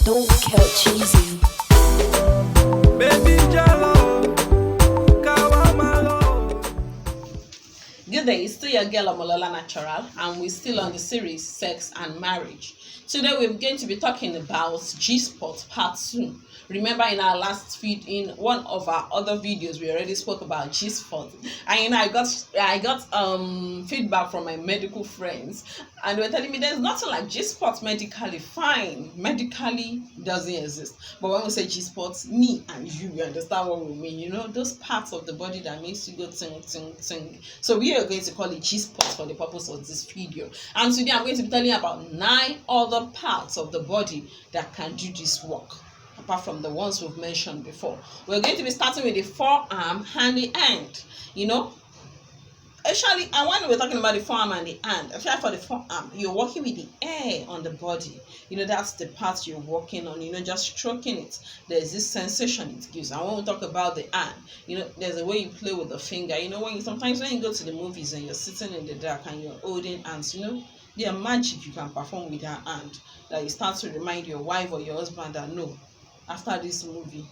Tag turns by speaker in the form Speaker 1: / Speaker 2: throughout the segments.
Speaker 1: Don't get cheesy.
Speaker 2: Baby Jello, Kawamalo.
Speaker 3: Good day, it's still your girl Omolola Natural, and we're still on the series Sex and Marriage. Today we're going to be talking about G-spot part 2. Remember, in our last in one of our other videos, we already spoke about G-spot, and I got feedback from my medical friends, and they were telling me there's nothing like G-spot medically. Fine, medically doesn't exist, but when we say G-spot, me and you, we understand what we mean. You know, those parts of the body that makes you go ting ting ting. So we are going to call it G-spot for the purpose of this video. And today I'm going to be telling you about 9 other parts of the body that can do this work, apart from the ones we've mentioned before. We're going to be starting with the forearm and the hand. You know, actually, and when we're talking about the forearm and the hand, actually for the forearm, you're working with the air on the body. You know, that's the part you're working on, you know, just stroking it. There's this sensation it gives. And when we talk about the hand, you know, there's a way you play with the finger. You know, sometimes when you go to the movies and you're sitting in the dark and you're holding hands, you know, there are magic you can perform with your hand, that you start to remind your wife or your husband that no, after this movie,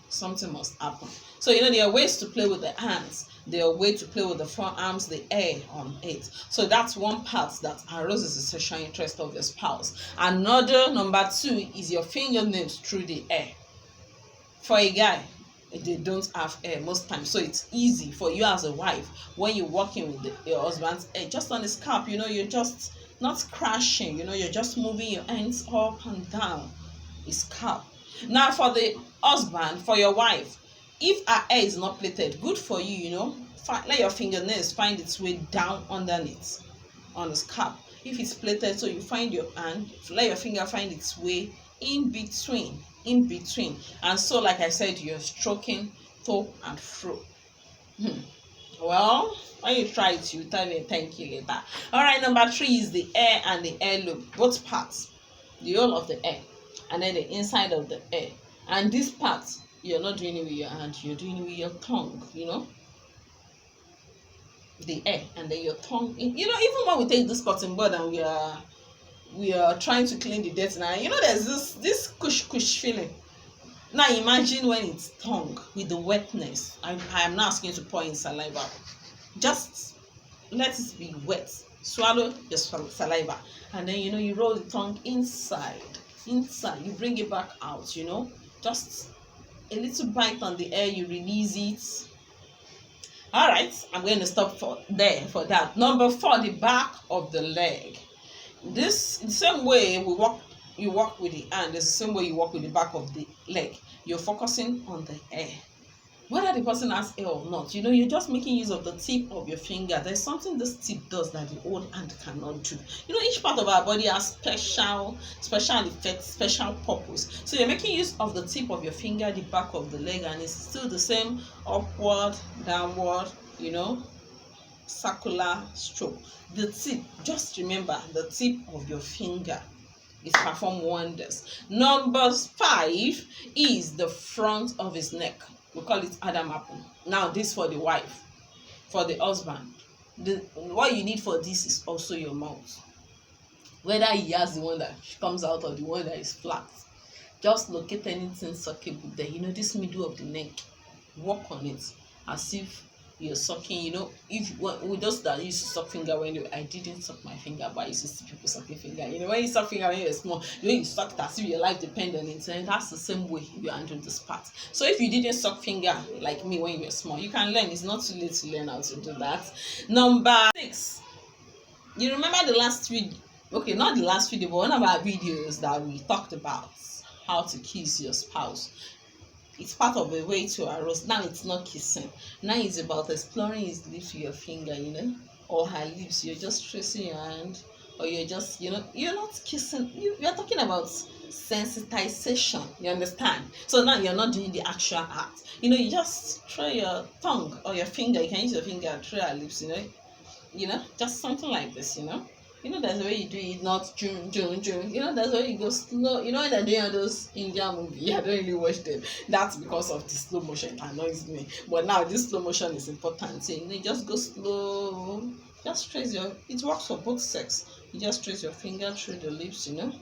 Speaker 3: something must happen. So, you know, there are ways to play with the hands. There are ways to play with the forearms, the air on it. So that's one part that arouses the sexual interest of your spouse. Another, number 2, is your fingernails through the air. For a guy, they don't have air most times, so it's easy for you as a wife when you're working with your husband's hair just on the scalp. You know, you're just not crashing. You know, you're just moving your hands up and down his scalp. Now, for the husband, for your wife, if her hair is not plaited, good for you. You know, let your fingernails find its way down underneath on the scalp. If it's plaited, so you find your hand, let your finger find its way in between, and so, like I said, you're stroking to and fro. Well, when you try it, you tell me thank you later. All right, number 3 is the hair and the hair loop, both parts, the whole of the hair and then the inside of the hair. And this part, you're not doing it with your hand, you're doing it with your tongue. You know, the hair and then your tongue. You know, even when we take this cotton bud and we are trying to clean the dirt now, you know, there's this kush feeling. Now imagine when it's tongue with the wetness. I am not asking you to pour in saliva. Just let it be wet. Swallow your saliva, and then, you know, you roll the tongue inside. You bring it back out. You know, just a little bite on the air, you release it. All right, I'm going to stop for that. Number 4, the back of the leg. This, the same way you walk with the hand, it's the same way you walk with the back of the leg. You're focusing on the air, whether the person has hair or not. You know, you're just making use of the tip of your finger. There's something this tip does that the old hand cannot do. You know, each part of our body has special effects, special purpose. So you're making use of the tip of your finger, the back of the leg, and it's still the same upward, downward, you know, circular stroke. The tip, just remember, the tip of your finger is perform wonders. Number 5 is the front of his neck. We call it Adam apple. Now, this for the wife. For the husband, what you need for this is also your mouth. Whether he has the one that comes out or the one that is flat, just locate anything suckable there. You know, this middle of the neck, work on it as if you're sucking. You know, if with those that used to suck finger I didn't suck my finger, but I used to see people sucking finger. You know, when you suck finger when you're small, you know, you suck it as if your life depends on it, and that's the same way you handle this part. So if you didn't suck finger like me when you were small, you can learn. It's not too late to learn how to do that. Number 6, you remember the last video? Okay, not the last video, but one of our videos that we talked about how to kiss your spouse. It's part of a way to arouse. Now it's not kissing. Now it's about exploring his lips with your finger, you know, or her lips. You're just tracing your hand, or you're just, you know, you're not kissing. You're talking about sensitization. You understand? So now you're not doing the actual act. You know, you just try your tongue or your finger. You can use your finger and try her lips. You know, just something like this. You know, there's a way you do it, not June. You know, there's a way you go slow. You know, when they're doing those Indian movies, I don't really watch them. That's because of the slow motion. It annoys me. But now this slow motion is important. So, you know, you just go slow. Just trace it works for both sex. You just trace your finger through the lips, you know.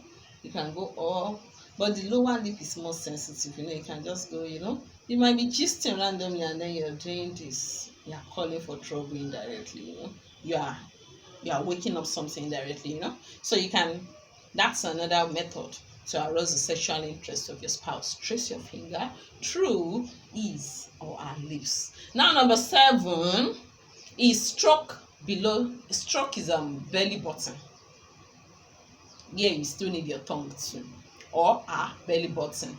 Speaker 3: You can go up, But the lower lip is more sensitive. You can just go, you might be gisting randomly and then you're doing this. You're calling for trouble indirectly, You are waking up something indirectly, So that's another method to arouse the sexual interest of your spouse. Trace your finger through his or her lips. Now, number 7 is stroke below. Stroke is belly button. Yeah, you still need your tongue too, or belly button.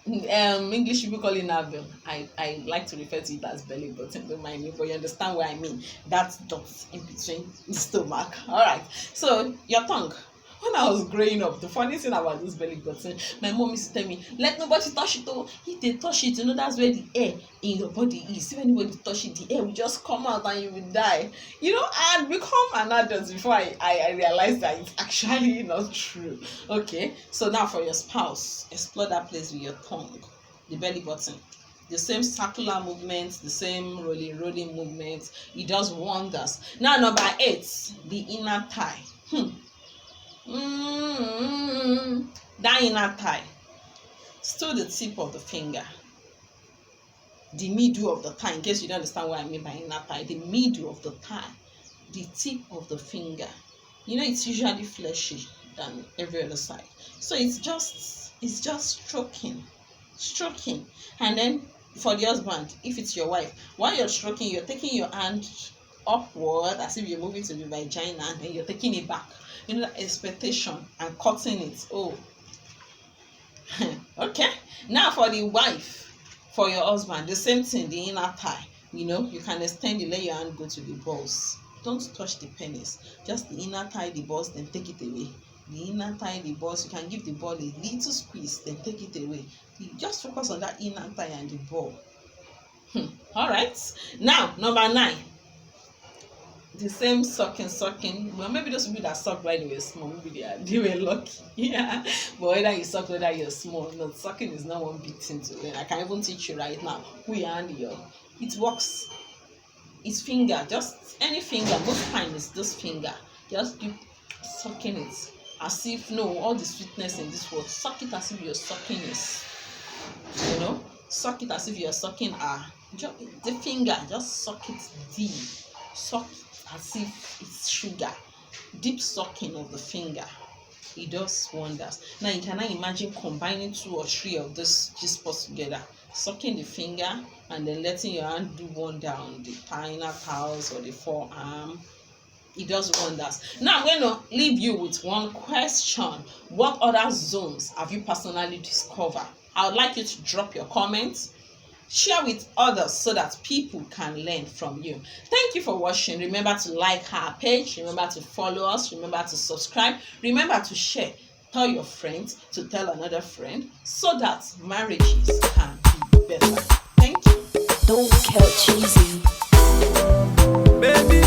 Speaker 3: English people call it navel. I like to refer to it as belly button. Don't mind me, but you understand what I mean. That's dot in between the stomach. All right. So your tongue. When I was growing up, the funny thing about this belly button, my mom used to tell me, let nobody touch it. Oh, if they touch it, that's where the air in your body is. If anybody touch it, the air will just come out and you will die. I had become an adult before I realized that it's actually not true. Okay, so now for your spouse, explore that place with your tongue, the belly button. The same circular movements, the same rolling movements. It does wonders. Now, number 8, the inner thigh. That inner thigh, still the tip of the finger, the middle of the thigh. In case you don't understand what I mean by inner thigh, the middle of the thigh, the tip of the finger. It's usually fleshy than every other side, so it's just stroking, and then for the husband, if it's your wife, while you're stroking, you're taking your hand upward as if you're moving to the vagina, and then you're taking it back. That expectation and cutting it. Oh, okay. Now for the wife, for your husband, the same thing, the inner thigh. You can extend it, let your hand go to the balls. Don't touch the penis. Just the inner thigh, the balls, then take it away. The inner thigh, the balls, you can give the ball a little squeeze, then take it away. You just focus on that inner thigh and the ball. All right. Now, number 9. The same sucking. Well, maybe those people that suck while they were small, maybe they were lucky. Yeah. But whether you suck, whether you're small, no, sucking is not one big thing to learn. I can even teach you right now. It works. It's finger, just any finger. Most time it's this finger. Just keep sucking it as if all the sweetness in this world. Suck it as if you're sucking it. Suck it as if you're sucking the finger. Just suck it deep. Suck as if it's sugar. Deep sucking of the finger. It does wonders. Now you cannot imagine combining 2 or 3 of these G-spots together. Sucking the finger and then letting your hand do one down the inner thighs or the forearm. It does wonders. Now I'm going to leave you with one question. What other zones have you personally discovered? I would like you to drop your comments. Share with others so that people can learn from you. Thank you for watching. Remember to like our page. Remember to follow us. Remember to subscribe. Remember to share. Tell your friends to tell another friend so that marriages can be better. Thank you.
Speaker 1: Don't get cheesy.
Speaker 2: Baby